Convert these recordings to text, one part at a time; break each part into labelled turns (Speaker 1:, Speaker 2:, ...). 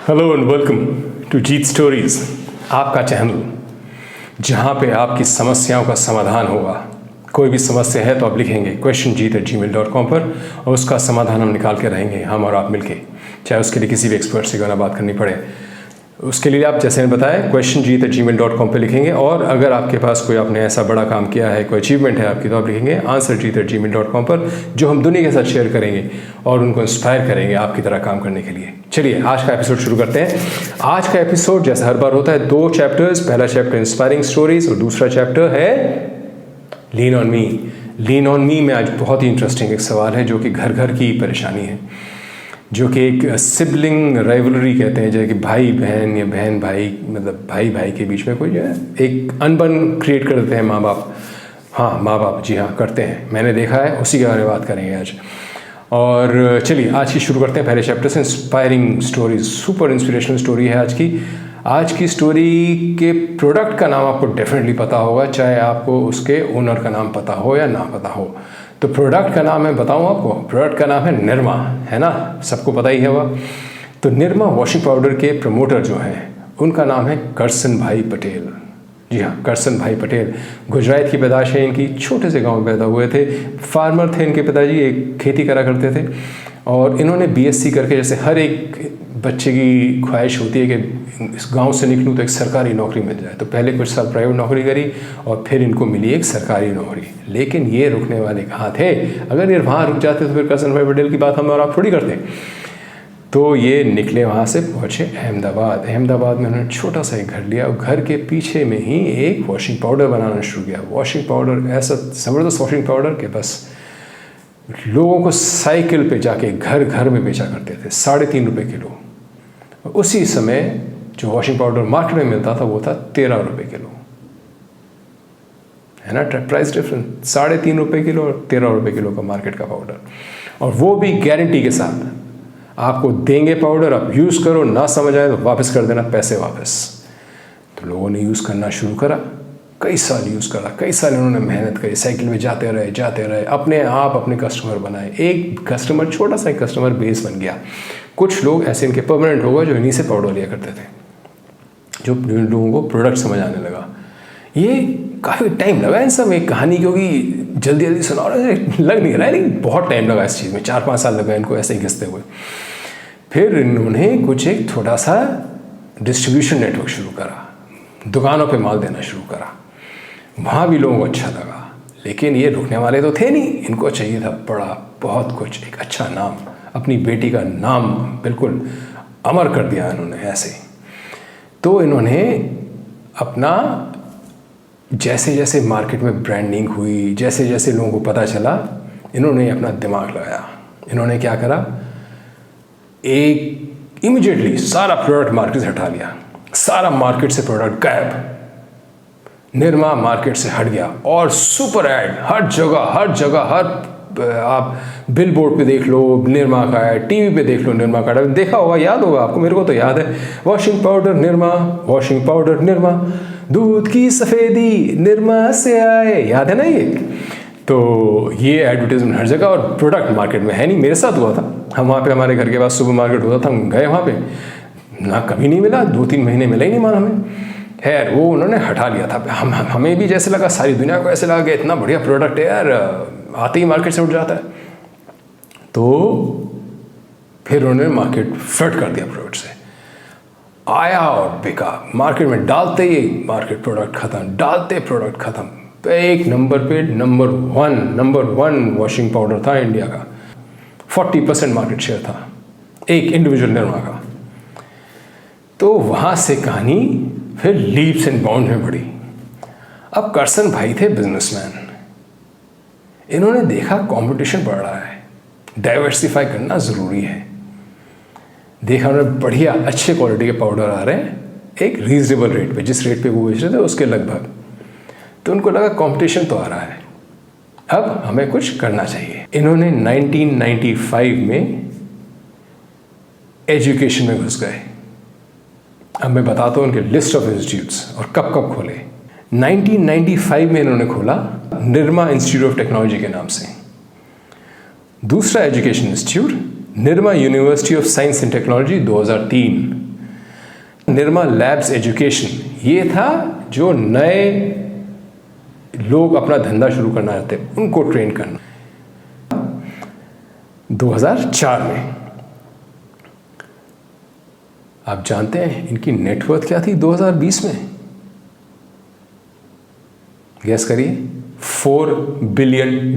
Speaker 1: Hello and welcome to Jeet stories, आपका channel जहाँ पे आपकी समस्याओं का समाधान होगा। कोई भी समस्या है तो आप लिखेंगे questionjeet@gmail.com पर और उसका समाधान हम निकाल के रहेंगे, हम और आप मिलके। चाहे उसके लिए किसी भी एक्सपर्ट से क्यों बात करनी पड़े, उसके लिए आप जैसे मैंने बताया questionjeet@gmail.com पे लिखेंगे। और अगर आपके पास कोई आपने ऐसा बड़ा काम किया है, कोई अचीवमेंट है आपकी, तो आप लिखेंगे answerjeet@gmail.com पर, जो हम दुनिया के साथ शेयर करेंगे और उनको इंस्पायर करेंगे आपकी तरह काम करने के लिए। चलिए आज का एपिसोड शुरू करते हैं। आज का एपिसोड जैसे हर बार होता है, 2 चैप्टर्स। पहला चैप्टर इंस्पायरिंग स्टोरीज और दूसरा चैप्टर है lean on me. Lean on me में आज बहुत ही इंटरेस्टिंग एक सवाल है जो कि घर घर की परेशानी है, जो कि एक सिबलिंग राइवलरी कहते हैं, जैसे कि भाई बहन या बहन भाई, मतलब भाई भाई के बीच में कोई जो है एक अनबन क्रिएट कर देते हैं माँ बाप। हाँ, माँ बाप, जी हाँ, करते हैं, मैंने देखा है, उसी के बारे में बात करेंगे आज। और चलिए आज की शुरू करते हैं पहले चैप्टर से, inspiring stories. Super inspirational story है आज की। आज की स्टोरी के प्रोडक्ट का नाम आपको डेफिनेटली पता होगा, चाहे आपको उसके ओनर का नाम पता हो या ना पता हो। तो प्रोडक्ट का नाम मैं बताऊं आपको, प्रोडक्ट का नाम है निरमा, है ना, सबको पता ही है वह। तो निरमा वॉशिंग पाउडर के प्रमोटर जो हैं उनका नाम है करसन भाई पटेल। जी हाँ, करसन भाई पटेल। गुजरात की पैदाश है इनकी, छोटे से गांव में पैदा हुए थे। फार्मर थे इनके पिताजी, एक खेती करा करते थे। और इन्होंने बीएससी करके, जैसे हर एक बच्चे की ख्वाहिश होती है कि इस गांव से निकलूं तो एक सरकारी नौकरी मिल जाए, तो पहले कुछ साल प्राइवेट नौकरी करी और फिर इनको मिली एक सरकारी नौकरी। लेकिन ये रुकने वाले कहाँ थे? अगर ये वहाँ रुक जाते तो फिर करसन भाई पटेल की बात हम और आप थोड़ी करते। तो ये निकले वहाँ से, पहुँचे अहमदाबाद। अहमदाबाद में उन्होंने छोटा सा एक घर लिया और घर के पीछे में ही एक वॉशिंग पाउडर बनाना शुरू किया। वॉशिंग पाउडर ऐसा ज़बरदस्त वॉशिंग पाउडर के बस लोगों को साइकिल पे जाके घर घर में बेचा करते थे, 3.5 रुपये किलो। उसी समय जो वॉशिंग पाउडर मार्केट में मिलता था वो था 13 रुपये किलो, है ना, प्राइस डिफरेंस। 3.5 रुपये किलो और 13 रुपये किलो का मार्केट का पाउडर, और वो भी गारंटी के साथ आपको देंगे पाउडर, आप यूज़ करो, ना समझ आए तो वापस कर देना, पैसे वापस। तो लोगों ने यूज़ करना शुरू करा, कई साल यूज़ करा, कई साल उन्होंने मेहनत करी, साइकिल में जाते रहे, अपने आप अपने कस्टमर बनाए। एक कस्टमर, छोटा सा एक कस्टमर बेस बन गया। कुछ लोग ऐसे इनके परमानेंट हो गए जो इन्हीं से पाउडर लिया करते थे, जो लोगों को प्रोडक्ट समझ आने लगा। ये काफ़ी टाइम लगा इन सब एक कहानी, क्योंकि जल्दी जल्दी सुना लग नहीं रहा है, लेकिन बहुत टाइम लगा इस चीज़ में। 4-5 साल लगा इनको ऐसे ही घिसते हुए। फिर इन्होंने कुछ एक छोटा सा डिस्ट्रीब्यूशन नेटवर्क शुरू करा, दुकानों पे माल देना शुरू करा। वहाँ भी लोगों को अच्छा लगा, लेकिन ये रुकने वाले तो थे नहीं, इनको चाहिए था बड़ा, बहुत कुछ, एक अच्छा नाम। अपनी बेटी का नाम बिल्कुल अमर कर दिया इन्होंने ऐसे। तो इन्होंने अपना, जैसे जैसे मार्केट में ब्रांडिंग हुई, जैसे जैसे लोगों को पता चला, इन्होंने अपना दिमाग लगाया। इन्होंने क्या करा, एक इमीडिएटली सारा प्रोडक्ट मार्केट से हटा लिया, सारा मार्केट से प्रोडक्ट गायब। निरमा मार्केट से हट गया और सुपर ऐड हर जगह, हर आप बिल बोर्ड पे देख लो निरमा का ऐड, टीवी पे देख लो निरमा का ऐड। देखा होगा, याद होगा आपको, मेरे को तो याद है। Washing powder Nirma, washing powder Nirma, दूध की सफ़ेदी निरमा से आए, याद है ना ये? तो ये एडवर्टीजमेंट हर जगह, और प्रोडक्ट मार्केट में है नहीं। मेरे साथ हुआ था, हम वहाँ पे, हमारे घर के पास सुपर मार्केट होता था, हम गए वहाँ पे, ना कभी नहीं मिला, 2-3 महीने मिला ही नहीं माल हमें। खैर वो उन्होंने हटा लिया था। हमें भी जैसे लगा, सारी दुनिया को ऐसे लगा कि इतना बढ़िया प्रोडक्ट है यार, आते ही मार्केट से उठ जाता है। तो फिर उन्होंने मार्केट फ्लड कर दिया प्रोडक्ट से, आया और बिका। मार्केट में डालते ही मार्केट प्रोडक्ट ख़त्म, डालते प्रोडक्ट ख़त्म। एक नंबर पे नंबर वन वॉशिंग पाउडर था इंडिया का, 40% मार्केट शेयर था एक इंडिविजुअल निरमा का। तो वहाँ से कहानी फिर लीप्स एंड बाउंड में बढ़ी। अब करसन भाई थे बिजनेसमैन, इन्होंने देखा कंपटीशन बढ़ रहा है, डाइवर्सिफाई करना ज़रूरी है। देखा उन्होंने बढ़िया अच्छे क्वालिटी के पाउडर आ रहे हैं एक रीजनेबल रेट पे, जिस रेट पे वो बेच रहे थे उसके लगभग। तो उनको लगा कंपटीशन तो आ रहा है, अब हमें कुछ करना चाहिए। इन्होंने 1995 में एजुकेशन में घुस गए। अब मैं बताता हूँ उनके लिस्ट ऑफ इंस्टीट्यूट्स और कब कब खोले। 1995 में इन्होंने खोला निरमा इंस्टीट्यूट ऑफ टेक्नोलॉजी के नाम से। दूसरा education institute Nirma university of science and technology 2003, Nirma labs education, ये था जो नए लोग अपना धंधा शुरू करना चाहते हैं उनको ट्रेन करना। 2004 में आप जानते हैं इनकी नेटवर्थ क्या थी 2020 में? गैस करिए, $4 बिलियन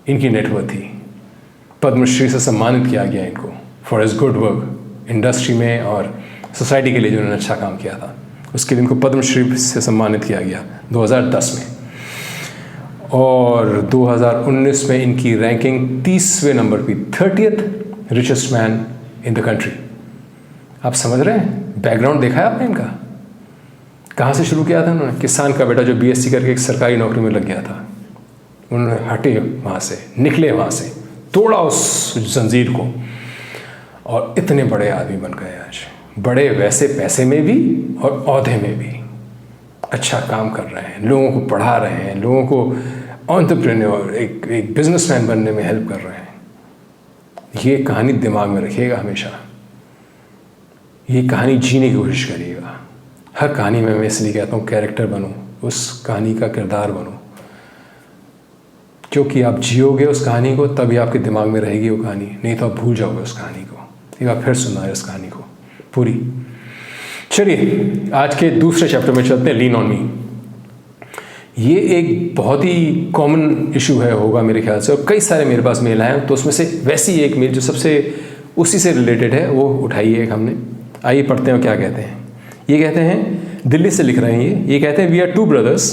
Speaker 1: इनकी नेटवर्थ थी। पद्मश्री से सम्मानित किया गया इनको for his good work industry में और सोसाइटी के लिए जो उन्होंने अच्छा काम किया था, उसके लिए इनको पद्मश्री से सम्मानित किया गया 2010 में। और 2019 में इनकी रैंकिंग 30वें नंबर पे, 30th richest man in the country. आप समझ रहे हैं? बैकग्राउंड देखा है आपने इनका? कहाँ से शुरू किया था उन्होंने? किसान का बेटा जो बीएससी करके एक सरकारी नौकरी में लग गया था, उन्होंने हटे वहाँ से, निकले वहाँ से, तोड़ा उस जंजीर को और इतने बड़े आदमी बन गए आज। बड़े वैसे पैसे में भी और ओहदे में भी अच्छा काम कर रहे हैं, लोगों को पढ़ा रहे हैं, लोगों को एंटरप्रेन्योर, एक बिजनेसमैन बनने में हेल्प कर रहे हैं। ये कहानी दिमाग में रखिएगा हमेशा, ये कहानी जीने की कोशिश करिएगा। हर कहानी में मैं इसलिए कहता हूँ कैरेक्टर बनो, उस कहानी का किरदार बनो, क्योंकि आप जियोगे उस कहानी को तभी आपके दिमाग में रहेगी वो कहानी, नहीं तो आप भूल जाओगे उस कहानी को। एक बार फिर सुनना है इस कहानी को पूरी। चलिए आज के दूसरे चैप्टर में चलते हैं, लीन ऑन मी। ये एक बहुत ही कॉमन इशू है, होगा मेरे ख्याल से, और कई सारे मेरे पास मेल आए, तो उसमें से वैसी एक मेल जो सबसे उसी से रिलेटेड है वो उठाई है एक हमने। आइए पढ़ते हैं क्या कहते हैं। ये कहते हैं, दिल्ली से लिख रहे हैं ये कहते हैं, we are 2 brothers.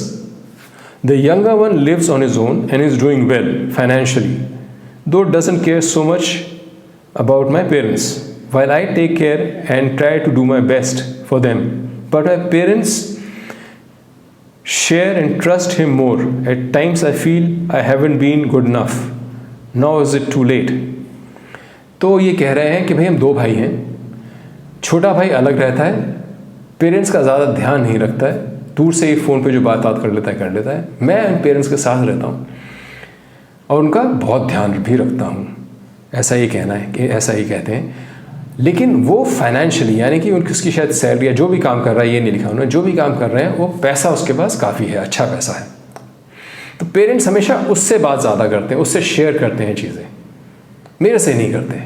Speaker 1: The younger one lives on his own and is doing well financially, though doesn't care so much about my parents, while I take care and try to do my best for them. But my parents share and trust him more. At times I feel I haven't been good enough. Now is it too late? तो ये कह रहे हैं कि भाई हम 2 भाई हैं, छोटा भाई अलग रहता है, पेरेंट्स का ज़्यादा ध्यान नहीं रखता है, दूर से ही फ़ोन पे जो बात कर लेता है। मैं उन पेरेंट्स के साथ रहता हूँ और उनका बहुत ध्यान भी रखता हूँ। ऐसा ही कहना है कि ऐसा ही कहते हैं, लेकिन वो फाइनेंशियली, यानी कि उसकी शायद सैलरी या जो भी काम कर रहा है, ये नहीं लिखा उन्होंने, जो भी काम कर रहे हैं वो पैसा उसके पास काफ़ी है, अच्छा पैसा है। तो पेरेंट्स हमेशा उससे बात ज़्यादा करते हैं, उससे शेयर करते हैं चीज़ें, मेरे से नहीं करते।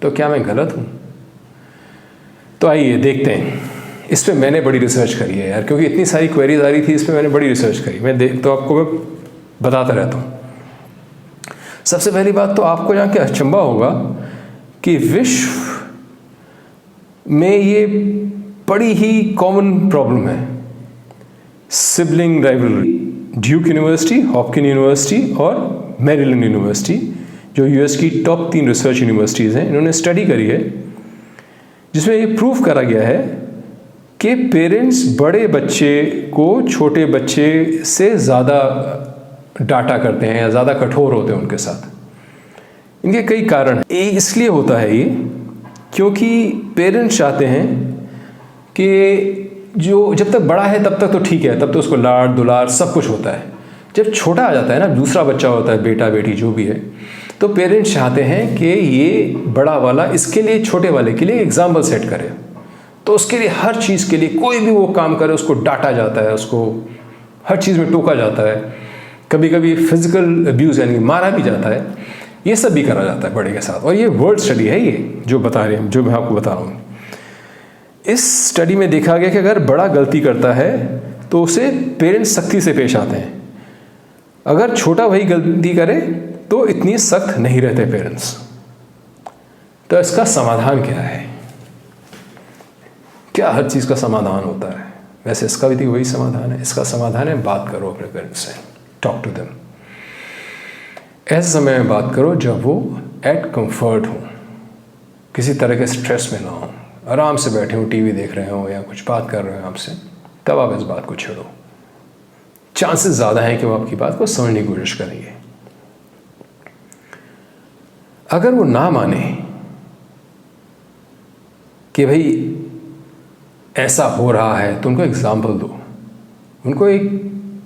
Speaker 1: तो क्या मैं गलत हूँ? तो आइए देखते हैं। इस पर मैंने बड़ी रिसर्च करी है यार, क्योंकि इतनी सारी क्वेरीज आ रही थी, इस पर मैंने बड़ी रिसर्च करी। तो आपको मैं बताता रहता हूँ। सबसे पहली बात तो आपको जान के अचंभा होगा कि विश्व में ये बड़ी ही कॉमन प्रॉब्लम है, sibling rivalry. Duke university, Hopkin university और मैरीलैंड यूनिवर्सिटी, जो यूएस की टॉप 3 रिसर्च यूनिवर्सिटीज़ हैं, इन्होंने स्टडी करी है जिसमें ये प्रूव करा गया है कि पेरेंट्स बड़े बच्चे को छोटे बच्चे से ज़्यादा डांटा करते हैं या ज़्यादा कठोर होते हैं उनके साथ। इनके कई कारण हैं। इसलिए होता है ये क्योंकि पेरेंट्स चाहते हैं कि जो जब तक बड़ा है तब तक तो ठीक है, तब तो उसको लाड दुलार सब कुछ होता है। जब छोटा आ जाता है ना, दूसरा बच्चा होता है, बेटा बेटी जो भी है, तो पेरेंट्स चाहते हैं कि ये बड़ा वाला इसके लिए, छोटे वाले के लिए एग्जाम्पल सेट करे। तो उसके लिए हर चीज़ के लिए, कोई भी वो काम करे उसको डांटा जाता है, उसको हर चीज़ में टोका जाता है, कभी कभी फिजिकल अब्यूज़ यानी मारा भी जाता है। ये सब भी करा जाता है बड़े के साथ। और ये वर्ल्ड स्टडी है, ये जो बता रहे हैं, जो मैं आपको बता रहा हूँ। इस स्टडी में देखा गया कि अगर बड़ा गलती करता है तो उसे पेरेंट्स सख्ती से पेश आते हैं, अगर छोटा भाई गलती करे तो इतनी सख्त नहीं रहते पेरेंट्स। तो इसका समाधान क्या है? क्या हर चीज़ का समाधान होता है? वैसे इसका भी वही समाधान है। इसका समाधान है बात करो अपने पेरेंट्स से, टॉक टू देम। ऐसे समय में बात करो जब वो एट कंफर्ट हो, किसी तरह के स्ट्रेस में ना हो, आराम से बैठे हो, टीवी देख रहे हो या कुछ बात कर रहे हो आपसे, तब आप इस बात को छेड़ो। चांसेस ज़्यादा हैं कि वो आपकी बात को समझने की कोशिश करेंगे। अगर वो ना माने कि भाई ऐसा हो रहा है, तो उनको एग्जाम्पल दो, उनको एक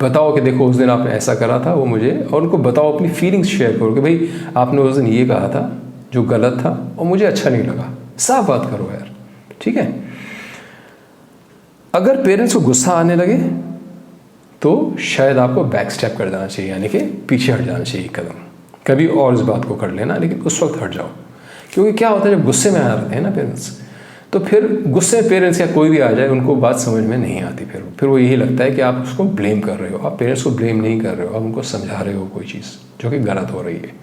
Speaker 1: बताओ कि देखो उस दिन आपने ऐसा करा था वो मुझे, और उनको बताओ, अपनी फीलिंग्स शेयर करो कि भाई आपने उस दिन ये कहा था जो गलत था और मुझे अच्छा नहीं लगा। साफ बात करो यार, ठीक है। अगर पेरेंट्स को गुस्सा आने लगे तो शायद आपको बैक स्टेप कर जाना चाहिए, यानी कि पीछे हट जाना चाहिए कदम, कभी और इस बात को कर लेना, लेकिन उस वक्त हट जाओ। क्योंकि क्या होता है, जब गुस्से में आ जाते हैं ना पेरेंट्स, तो फिर गुस्से में पेरेंट्स या कोई भी आ जाए उनको बात समझ में नहीं आती। फिर वो यही लगता है कि आप उसको ब्लेम कर रहे हो। आप पेरेंट्स को ब्लेम नहीं कर रहे हो, आप उनको समझा रहे हो कोई चीज़ जो कि गलत हो रही है।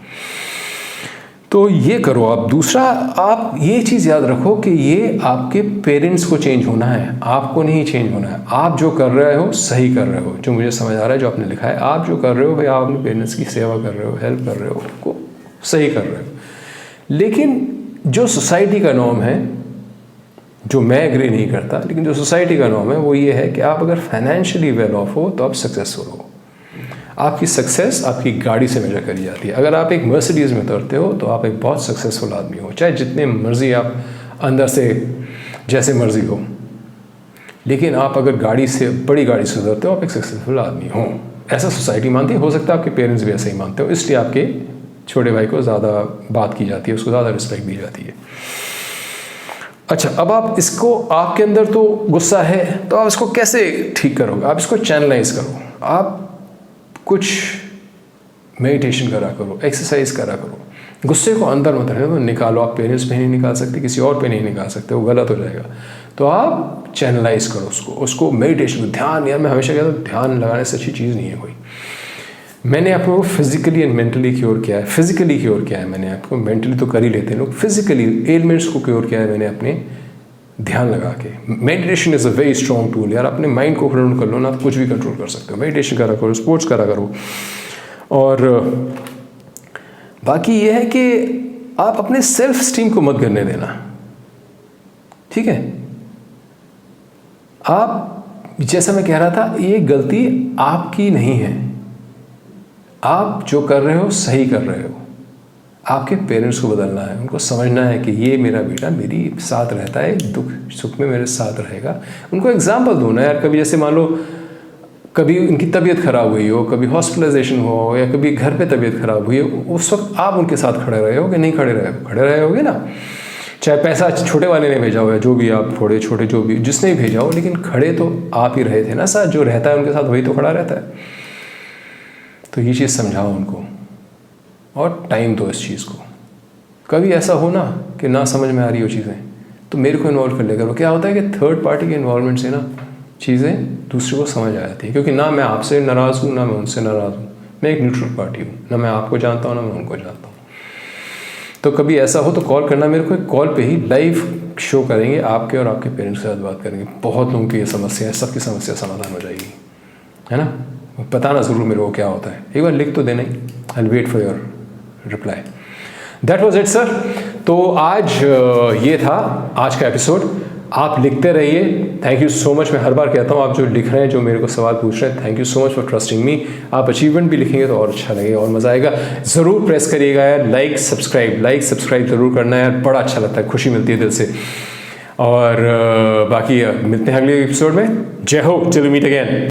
Speaker 1: तो ये करो आप। दूसरा, आप ये चीज़ याद रखो कि ये आपके पेरेंट्स को चेंज होना है, आपको नहीं चेंज होना है। आप जो कर रहे हो सही कर रहे हो, जो मुझे समझ आ रहा है जो आपने लिखा है, आप जो कर रहे हो भाई, आप अपने पेरेंट्स की सेवा कर रहे हो, हेल्प कर रहे हो, उनको सही कर रहे हो। लेकिन जो सोसाइटी का नॉर्म है, जो मैं एग्री नहीं करता, लेकिन जो सोसाइटी का नॉर्म है वो ये है कि आप अगर फाइनेंशियली वेल ऑफ हो तो आप सक्सेसफुल हो। आपकी सक्सेस आपकी गाड़ी से मेजर करी जाती है। अगर आप एक मर्सिडीज़ में उतरते हो तो आप एक बहुत सक्सेसफुल आदमी हो, चाहे जितने मर्जी आप अंदर से जैसे मर्जी हो। लेकिन आप अगर गाड़ी से, बड़ी गाड़ी से उतरते हो, आप एक सक्सेसफुल आदमी हो। ऐसा सोसाइटी मानती है। हो सकता है आपके पेरेंट्स भी ऐसे ही मानते हो, इसलिए आपके छोटे भाई को ज़्यादा बात की जाती है, उसको ज़्यादा रिस्पेक्ट दी जाती है। अच्छा, अब आप इसको, आपके अंदर तो गुस्सा है तो आप इसको कैसे ठीक करोगे? आप इसको चैनलाइज करो। आप कुछ मेडिटेशन करा करो, एक्सरसाइज करा करो। गुस्से को अंदर मत रहने दो, निकालो। आप पेरेंट्स पे नहीं निकाल सकते, किसी और पे नहीं निकाल सकते, वो गलत हो जाएगा। तो आप चैनलाइज करो उसको मेडिटेशन, ध्यान। यार मैं हमेशा कहता हूँ ध्यान लगाने से अच्छी चीज़ नहीं है कोई। मैंने आपको फिजिकली एंड मेंटली क्योर किया है। फिजिकली क्योर किया है मैंने आपको, मेंटली तो कर ही लेते हैं लोग, फिजिकली एलिमेंट्स को क्योर किया है मैंने अपने ध्यान लगा के। Meditation is a very strong tool. यार अपने माइंड को कंट्रोल कर लो ना, तो कुछ भी कंट्रोल कर सकते हो। मेडिटेशन करा करो, स्पोर्ट्स करा करो। और बाकी ये है कि आप अपने सेल्फ स्टीम को मत गिरने देना, ठीक है। आप, जैसा मैं कह रहा था, ये गलती आपकी नहीं है। आप जो कर रहे हो सही कर रहे हो। आपके पेरेंट्स को बदलना है, उनको समझना है कि ये मेरा बेटा मेरी साथ रहता है, दुख सुख में मेरे साथ रहेगा। उनको एग्जाम्पल दो ना यार। कभी जैसे मान लो कभी उनकी तबीयत खराब हुई हो, कभी हॉस्पिटलाइजेशन हो, या कभी घर पे तबीयत खराब हुई हो, उस वक्त आप उनके साथ खड़े रहे हो कि नहीं खड़े रहे? खड़े रहे होगे ना। चाहे पैसा छोटे वाले ने भेजा हो या जो भी, आप थोड़े छोटे जो भी जिसने भी भेजा हो, लेकिन खड़े तो आप ही रहे थे ना साथ। जो रहता है उनके साथ वही तो खड़ा रहता है। तो ये चीज़ समझाओ उनको और टाइम दो इस चीज़ को। कभी ऐसा हो ना कि ना समझ में आ रही हो चीज़ें, तो मेरे को इन्वॉल्व कर लेकर। क्या होता है कि थर्ड पार्टी के इन्वॉल्वमेंट से ना चीज़ें दूसरे को समझ आ जाती है। क्योंकि ना मैं आपसे नाराज़ हूँ, ना मैं उनसे नाराज़ हूँ, मैं एक न्यूट्रल पार्टी हूँ। ना मैं आपको जानता हूँ, ना मैं उनको जानता हूँ। तो कभी ऐसा हो तो कॉल करना मेरे को। एक कॉल पे ही लाइव शो करेंगे, आपके और आपके पेरेंट्स के साथ बात करेंगे। बहुत लोगों की ये समस्या है, सबकी समस्या समाधान हो जाएगी, है ना। बताना ज़रूर मेरे को क्या होता है, एक बार लिख तो देना ही। I will wait for your reply. That was it sir. तो आज ये था आज का एपिसोड। आप लिखते रहिए। Thank you so much. मैं हर बार कहता हूँ, आप जो लिख रहे हैं, जो मेरे को सवाल पूछ रहे हैं, thank you so much for trusting मी। आप अचीवमेंट भी लिखेंगे तो और अच्छा लगेगा और मज़ा आएगा। ज़रूर प्रेस करिएगा यार, लाइक सब्सक्राइब ज़रूर करना है यार, बड़ा अच्छा लगता है, खुशी मिलती है दिल से। और बाकी मिलते हैं अगले एपिसोड में। जय हो, टिल वी मीट अगेन।